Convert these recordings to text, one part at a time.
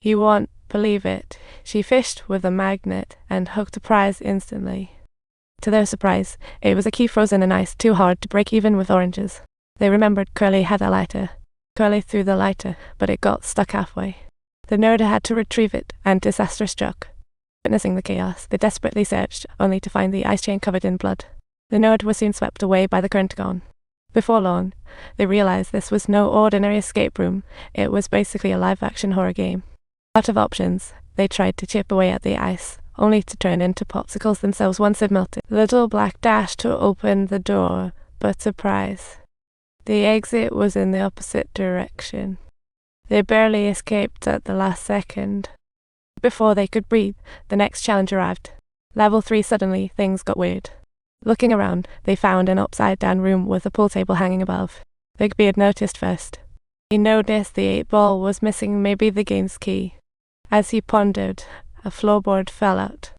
You won't believe it. She fished with a magnet and hooked a prize instantly. To their surprise, it was a key frozen in ice too hard to break even with oranges. They remembered Curly had a lighter. Curly threw the lighter, but it got stuck halfway. The nerd had to retrieve it, and disaster struck. Witnessing the chaos, they desperately searched, only to find the ice chain covered in blood. The nerd was soon swept away by the current gone. Before long, they realized this was no ordinary escape room. It was basically a live-action horror game. Out of options, they tried to chip away at the ice, only to turn into popsicles themselves once it melted. Little Black dashed to open the door, but surprise. The exit was in the opposite direction. They barely escaped at the last second. Before they could breathe, the next challenge arrived. Level 3 suddenly, things got weird. Looking around, they found an upside-down room with a pool table hanging above. Big Beard noticed first. He noticed the 8-ball was missing maybe the game's key. As he pondered, a floorboard fell out.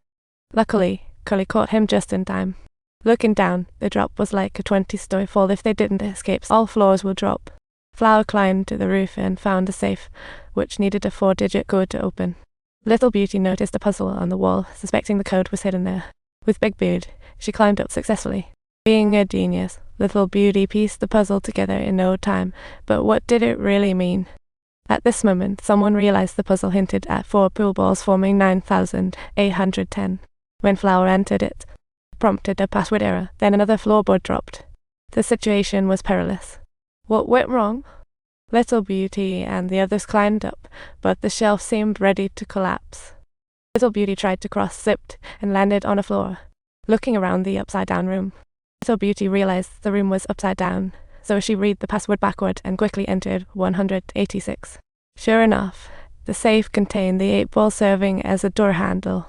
Luckily, Curly caught him just in time. Looking down, the drop was like a 20-story fall. If they didn't escape, all floors would drop. Flower climbed to the roof and found a safe, which needed a 4-digit code to open. Little Beauty noticed a puzzle on the wall, suspecting the code was hidden there. With Big Beard, she climbed up successfully. Being a genius, Little Beauty pieced the puzzle together in no time, but what did it really mean? At this moment, someone realized the puzzle hinted at 4 pool balls forming 9,810. When Flower entered it, prompted a password error, then another floorboard dropped. The situation was perilous. What went wrong? Little Beauty and the others climbed up, but the shelf seemed ready to collapse. Little Beauty tried to cross, slipped, and landed on a floor. Looking around the upside-down room, Little Beauty realized the room was upside down, so she read the password backward and quickly entered 186. Sure enough, the safe contained the 8-ball serving as a door handle.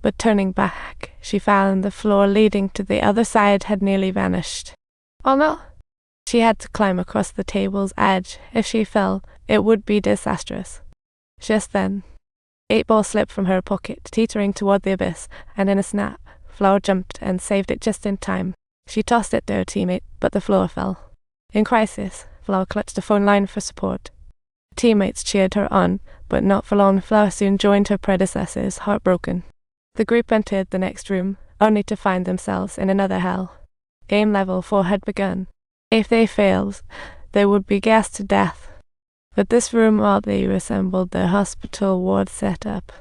But turning back, she found the floor leading to the other side had nearly vanished. Oh no! She had to climb across the table's edge. If she fell, it would be disastrous. Just then, 8-ball slipped from her pocket, teetering toward the abyss, and in a snap, Flower jumped and saved it just in time. She tossed it to her teammate, but the floor fell. In crisis, Flower clutched a phone line for support. Teammates cheered her on, but not for long. Flower soon joined her predecessors, heartbroken. The group entered the next room, only to find themselves in another hell. Game level 4 had begun. If they failed, they would be gassed to death. But this room oddly resembled the hospital ward setup.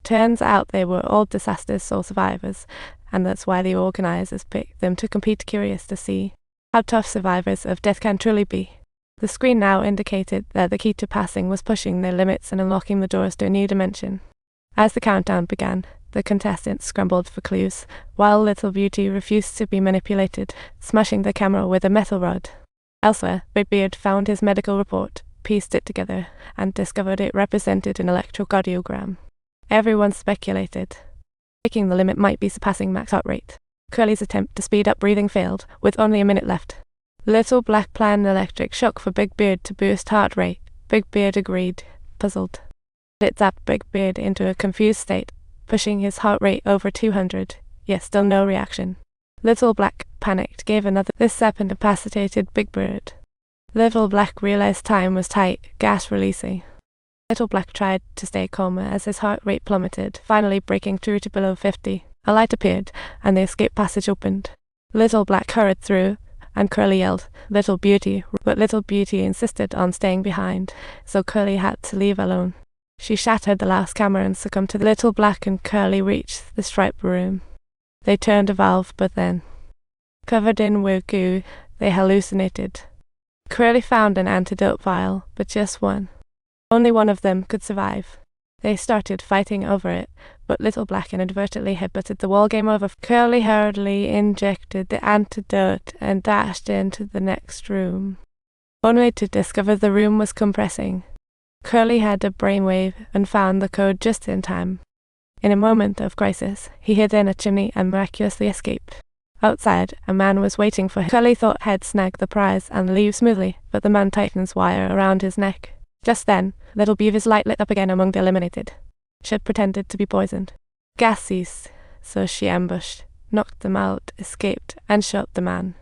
Turns out they were all disaster soul survivors, and that's why the organizers picked them to compete, curious to see how tough survivors of death can truly be. The screen now indicated that the key to passing was pushing their limits and unlocking the doors to a new dimension. As the countdown began, the contestants scrambled for clues, while Little Beauty refused to be manipulated, smashing the camera with a metal rod. Elsewhere, Big Beard found his medical report, pieced it together, and discovered it represented an electrocardiogram. Everyone speculated. Breaking the limit might be surpassing max heart rate. Curly's attempt to speed up breathing failed, with only a minute left. Little Black planned electric shock for Big Beard to boost heart rate. Big Beard agreed, puzzled. It zapped Big Beard into a confused state, pushing his heart rate over 200, yet still no reaction. Little Black panicked, gave another. This zap incapacitated Big Beard. Little Black realized time was tight, gas releasing. Little Black tried to stay calm as his heart rate plummeted, finally breaking through to below 50. A light appeared, and the escape passage opened. Little Black hurried through, and Curly yelled, "Little Beauty," but Little Beauty insisted on staying behind, so Curly had to leave alone. She shattered the last camera and succumbed to Little Black, and Curly reached the striped room. They turned a valve, but then, covered in weird goo, they hallucinated. Curly found an antidote vial, but just one. Only one of them could survive. They started fighting over it, but Little Black inadvertently headbutted the wall. Game over. Curly hurriedly injected the antidote and dashed into the next room, only to discover the room was compressing. Curly had a brainwave and found the code just in time. In a moment of crisis, he hid in a chimney and miraculously escaped. Outside, a man was waiting for him. Curly thought he'd snag the prize and leave smoothly, but the man tightens wire around his neck. Just then, Little Beaver's light lit up again among the eliminated. She had pretended to be poisoned. Gas ceased, so she ambushed, knocked them out, escaped, and shot the man.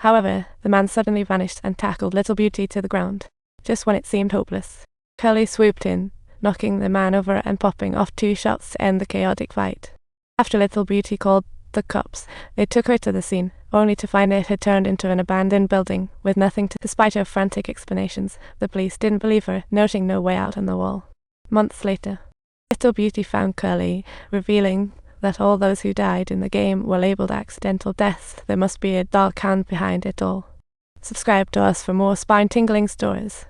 However, the man suddenly vanished and tackled Little Beauty to the ground, just when it seemed hopeless. Curly swooped in, knocking the man over and popping off 2 shots to end the chaotic fight. After Little Beauty called the cops, they took her to the scene, only to find it had turned into an abandoned building with nothing to. Despite her frantic explanations, the police didn't believe her, noting no way out on the wall. Months later, Little Beauty found Curly, revealing that all those who died in the game were labelled accidental deaths. There must be a dark hand behind it all. Subscribe to us for more spine-tingling stories.